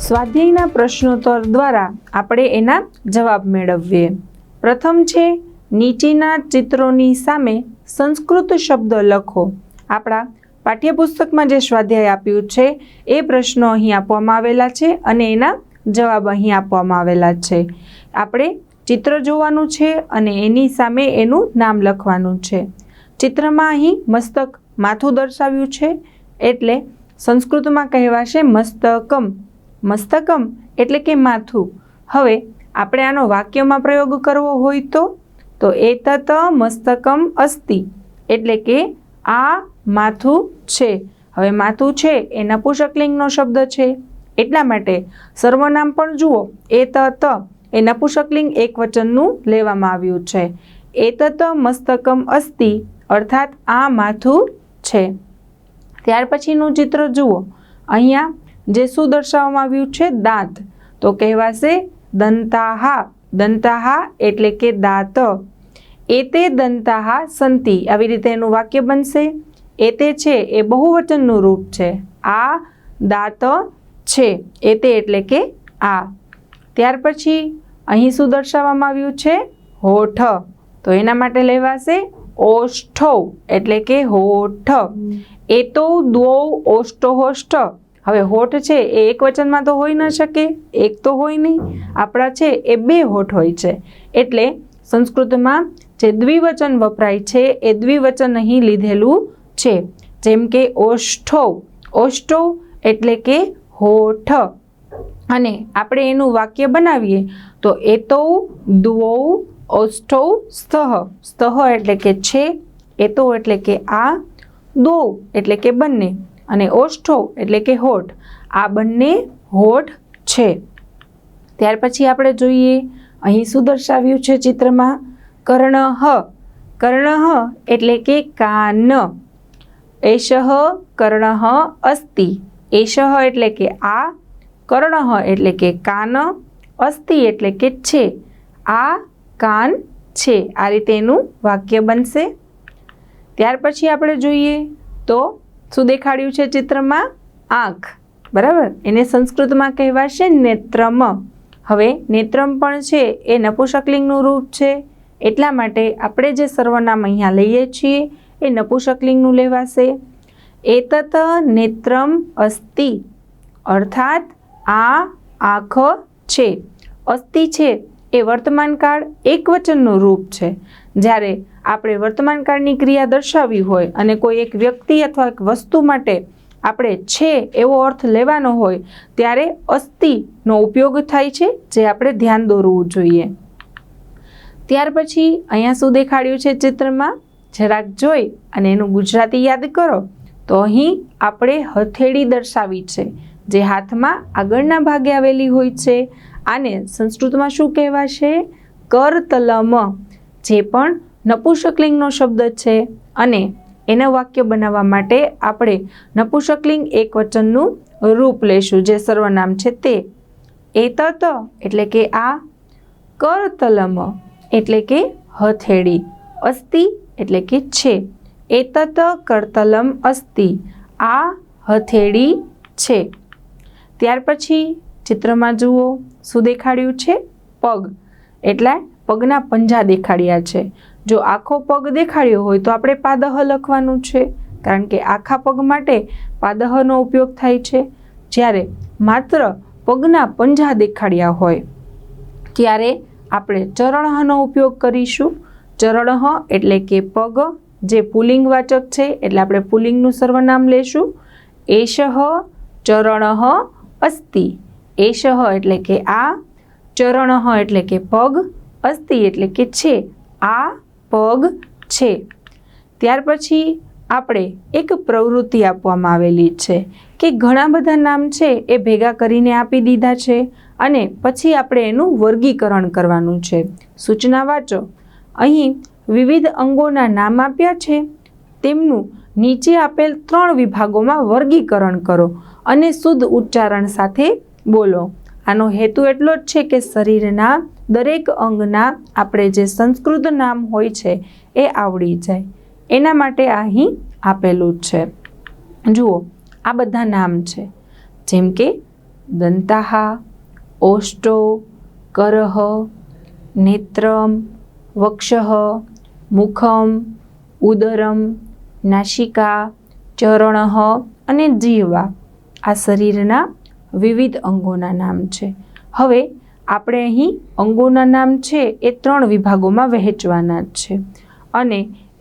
સ્વાધ્યાયના પ્રશ્નોત્તર દ્વારા આપણે એના જવાબ મેળવીએ। પ્રથમ છે નીચેના ચિત્રોની સામે સંસ્કૃત શબ્દ લખો। આપણા પાઠ્યપુસ્તકમાં જે સ્વાધ્યાય આપ્યું છે એ પ્રશ્નો અહીં આપવામાં આવેલા છે અને એના જવાબ અહીં આપવામાં આવેલા છે। આપણે ચિત્ર જોવાનું છે અને એની સામે એનું નામ લખવાનું છે। ચિત્રમાં અહીં મસ્તક માથું દર્શાવ્યું છે એટલે સંસ્કૃતમાં કહેવાશે મસ્તકમ। મસ્તકમ એટલે કે માથું। હવે આપણે આનો વાક્યમાં પ્રયોગ કરવો હોય તો એતત મસ્તકમ અસ્તિ એટલે કે આ માથું છે। હવે માથું છે એ નપુંસકલિંગનો શબ્દ છે એટલા માટે સર્વનામ પણ જુઓ એતત એ નપુંસકલિંગ એકવચનનું લેવામાં આવ્યું છે। એતત મસ્તકમ અસ્તિ અર્થાત આ માથું છે। ત્યાર પછીનું ચિત્ર જુઓ। અહીંયા જે શું દર્શાવવામાં આવ્યું છે દાંત તો કહેવાશે દંતાહા। દંતાહા એટલે કે દાંત। એતે દંતાહા સંતિ આવી રીતે એનું વાક્ય બનશે। એતે છે એ બહુવચનનું રૂપ છે। આ દાંત છે એતે એટલે કે આ। ત્યાર પછી અહીં શું દર્શાવવામાં આવ્યું છે હોઠ તો એના માટે લેવાશે ઓષ્ઠો એટલે કે હોઠ। એતો દ્વૌ ઓષ્ઠોષ્ઠ હવે હોઠ છે એ એક વચનમાં તો હોઈ ન શકે, એક તો હોય નહીં, આપણા છે એ બે હોઠ હોય છે એટલે સંસ્કૃતમાં જે દ્વિવચન વપરાય છે એ દ્વિવચન અહીં લીધેલું છે। જેમ કે ઓષ્ઠો, ઓષ્ઠો એટલે કે હોઠ અને આપણે એનું વાક્ય બનાવીએ તો એતો દ્વૌ ઓષ્ઠૌ સ્તઃ। સ્તઃ એટલે કે છે, એતો એટલે કે આ, દ્વૌ એટલે કે બંને અને ઓષ્ઠો એટલે કે હોઠ, આ બંને હોઠ છે। ત્યાર પછી આપણે જોઈએ અહીં શું દર્શાવ્યું છે ચિત્રમાં કર્ણઃ। કર્ણઃ એટલે કે કાન। એષઃ કર્ણઃ અસ્તિ, એષઃ એટલે કે આ, કર્ણઃ એટલે કે કાન, અસ્તિ એટલે કે છે, આ કાન છે। આ રીતે એનું વાક્ય બનશે। ત્યાર પછી આપણે જોઈએ તો શું દેખાડ્યું છે ચિત્રમાં આંખ, બરાબર, એને સંસ્કૃતમાં કહેવાશે નેત્રમ। હવે નેત્રમ પણ છે એ નપુંસકલિંગનું રૂપ છે એટલા માટે આપણે જે સર્વનામ અહીંયા લઈએ છીએ એ નપુંસકલિંગનું લેવાશે। એતત નેત્રમ અસ્તિ અર્થાત આ આંખ છે। અસ્તિ છે એ વર્તમાનકાળ એકવચનનું રૂપ છે। જ્યારે આપણે વર્તમાનકાળની ક્રિયા દર્શાવી હોય અને કોઈ એક વ્યક્તિ અથવા એક વસ્તુ માટે આપણે છે એવો અર્થ લેવાનો હોય ત્યારે અસ્તિનો ઉપયોગ થાય છે જે આપણે ધ્યાન દોરવું જોઈએ। ત્યાર પછી અહીંયા શું દેખાડ્યું છે ચિત્રમાં જરાક જોઈ અને એનું ગુજરાતી યાદ કરો તો અહીં આપણે હથેળી દર્શાવી છે જે હાથમાં આગળના ભાગે આવેલી હોય છે। આને સંસ્કૃતમાં શું કહેવાશે કરતલમ, જે પણ નપુંસકલિંગનો શબ્દ છે અને એના વાક્ય બનાવવા માટે આપણે નપુંસકલિંગ એકવચનનું રૂપ લેશું જે સર્વનામ છે તે। એતત એટલે કે આ, કરતલમ એટલે કે હથેળી, અસ્તિ એટલે કે છે, એતત કરતલમ અસ્તિ આ હથેળી છે। ત્યાર પછી ચિત્રમાં જુઓ શું દેખાડ્યું છે પગ, એટલે પગના પંજા દેખાડ્યા છે। જો આખો પગ દેખાડ્યો હોય તો આપણે પાદહ લખવાનું છે કારણ કે આખા પગ માટે પાદહનો ઉપયોગ થાય છે। જ્યારે માત્ર પગના પંજા દેખાડ્યા હોય ત્યારે આપણે ચરણઃનો ઉપયોગ કરીશું। ચરણઃ એટલે કે પગ, જે પુલ્લિંગવાચક છે એટલે આપણે પુલ્લિંગનું સર્વનામ લેશું। એષઃ ચરણઃ અસ્તિ, એષઃ એટલે કે આ, ચરણઃ એટલે કે પગ, અસ્તિ એટલે કે છે, આ પગ છે। ત્યાર પછી આપણે એક પ્રવૃત્તિ આપવામાં આવેલી છે કે ઘણા બધા નામ છે એ ભેગા કરીને આપી દીધા છે અને પછી આપણે એનું વર્ગીકરણ કરવાનું છે। સૂચના વાંચો। અહીં વિવિધ અંગોના નામ આપ્યા છે તેમનું નીચે આપેલ 3 વિભાગોમાં વર્ગીકરણ કરો અને શુદ્ધ ઉચ્ચારણ સાથે બોલો। આનો હેતુ એટલો જ છે કે શરીરના દરેક અંગના આપણે જે સંસ્કૃત નામ હોય છે એ આવડી જાય એના માટે અહીં આપેલું જ છે। જુઓ આ બધા નામ છે જેમ કે દંતાહ, ઓષ્ટો, કરહ, નેત્રમ, વક્ષઃ, મુખમ, ઉદરમ, નાસિકા, ચરણઃ અને જીહવા આ શરીરના વિવિધ અંગોના નામ છે. હવે આપણે અહીં અંગોના નામ છે એ 3 વિભાગોમાં વહેંચવાના જ છે અને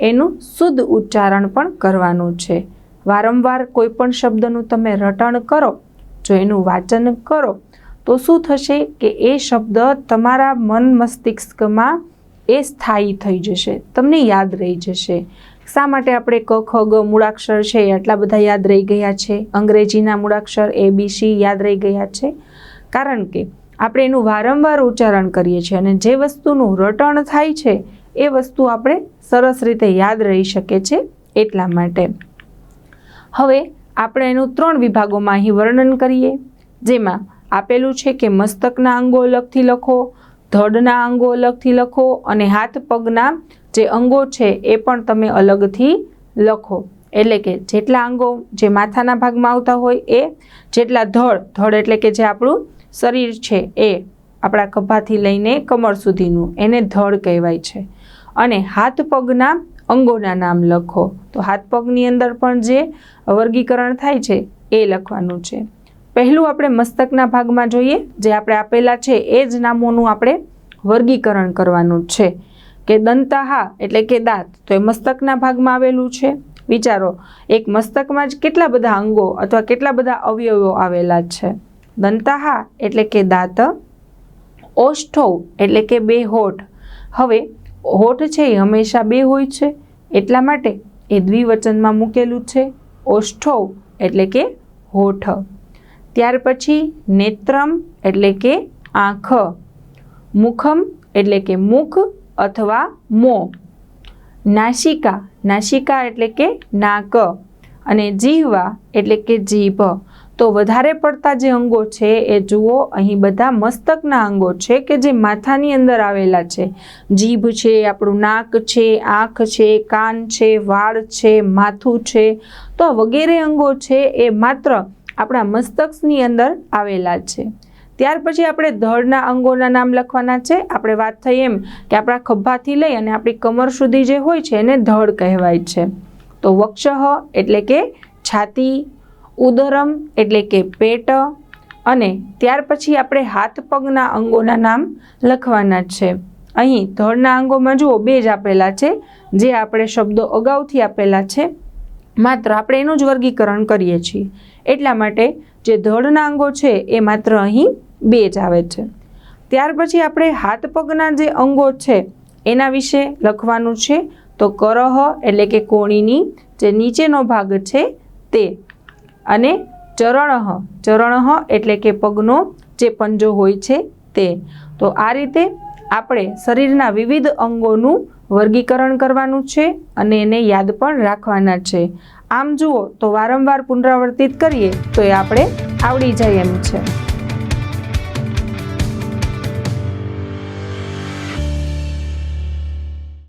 એનું શુદ્ધ ઉચ્ચારણ પણ કરવાનું છે. વારંવાર કોઈ પણ શબ્દનું તમે રટણ કરો, જો એનું વાંચન કરો તો શું થશે કે એ શબ્દ તમારા મન મસ્તિષ્કમાં એ સ્થાયી થઈ જશે, તમને યાદ રહી જશે. શા માટે આપણે ક, ખ, ગ મૂળાક્ષર છે એ આટલા બધા યાદ રહી ગયા છે, અંગ્રેજીના મૂળાક્ષર ABC યાદ રહી ગયા છે? કારણ કે આપણે એનું વારંવાર ઉચ્ચારણ કરીએ છીએ અને જે વસ્તુનું રટણ થાય છે એ વસ્તુ આપણે સરસ રીતે યાદ રહી શકે છે એટલા માટે. હવે આપણે એનું 3 વિભાગોમાં અહીં વર્ણન કરીએ, જેમાં આપેલું છે કે મસ્તકના અંગો અલગથી લખો, ધડના અંગો અલગથી લખો અને હાથ પગના જે અંગો છે એ પણ તમે અલગથી લખો. એટલે કે જેટલા અંગો જે માથાના ભાગમાં આવતા હોય એ, જેટલા ધડ એટલે કે જે આપણું શરીર છે એ આપણા ખભાથી લઈને કમર સુધીનું, એને ધડ કહેવાય છે. અને હાથ પગના અંગોના નામ લખો. તો હાથ પગની અંદર પણ જે વર્ગીકરણ થાય છે એ લખવાનું છે. પહેલું આપણે મસ્તકના ભાગમાં જોઈએ, જે આપણે આપેલા છે એ જ નામોનું આપણે વર્ગીકરણ કરવાનું છે કે દંતાહ એટલે કે દાંત, તો એ મસ્તકના ભાગમાં આવેલું છે. વિચારો, એક મસ્તકમાં જ કેટલા બધા અંગો અથવા કેટલા બધા અવયવો આવેલા છે. દંતાહ એટલે કે દાંત, ઓષ્ઠૌ એટલે કે 2 હોઠ. હવે હોઠ છે એ હંમેશા 2 હોય છે એટલા માટે એ દ્વિવચનમાં મૂકેલું છે, ઓષ્ઠૌ એટલે કે હોઠ. ત્યાર પછી નેત્રમ એટલે કે આંખ, મુખમ એટલે કે મુખ અથવા મોં, નાસિકા એટલે કે નાક અને જીહવા એટલે કે જીભ. તો વધારે પડતા જે અંગો છે એ જુઓ, અહીં બધા મસ્તકના અંગો છે કે જે માથાની અંદર આવેલા છે. જીભ છે, આપણું નાક છે, આંખ છે, કાન છે, વાળ છે, માથું છે. તો વગેરે અંગો છે એ માત્ર આપણા મસ્તકની અંદર આવેલા છે. ત્યાર પછી આપણે ધડના અંગોના નામ લખવાના છે. આપણે વાત થઈ એમ કે આપણા ખભાથી લઈ અને આપણી કમર સુધી જે હોય છે એને ધડ કહેવાય છે. તો વક્ષઃ એટલે કે છાતી, ઉદરમ એટલે કે પેટ અને ત્યાર પછી આપણે હાથ પગના અંગોના નામ લખવાના છે. અહીં ધડના અંગોમાં જુઓ 2 જ આપેલા છે, જે આપણે શબ્દો અગાઉથી આપેલા છે, માત્ર આપણે એનું જ વર્ગીકરણ કરીએ છીએ એટલા માટે જે ધડના અંગો છે એ માત્ર અહીં 2 જ આવે છે. ત્યાર પછી આપણે હાથ પગના જે અંગો છે એના વિશે લખવાનું છે. તો કરહ એટલે કે કોણીની જે નીચેનો ભાગ છે તે, અને ચરણઃ એટલે કે પગનો જે પંજો હોય છે તે. તો આ રીતે આપણે શરીરના વિવિધ અંગોનું વર્ગીકરણ કરવાનું છે અને એને યાદ પણ રાખવાના છે. આમ જુઓ તો વારંવાર પુનરાવર્તિત કરીએ તો એ આપણે આવડી જાય એમ છે.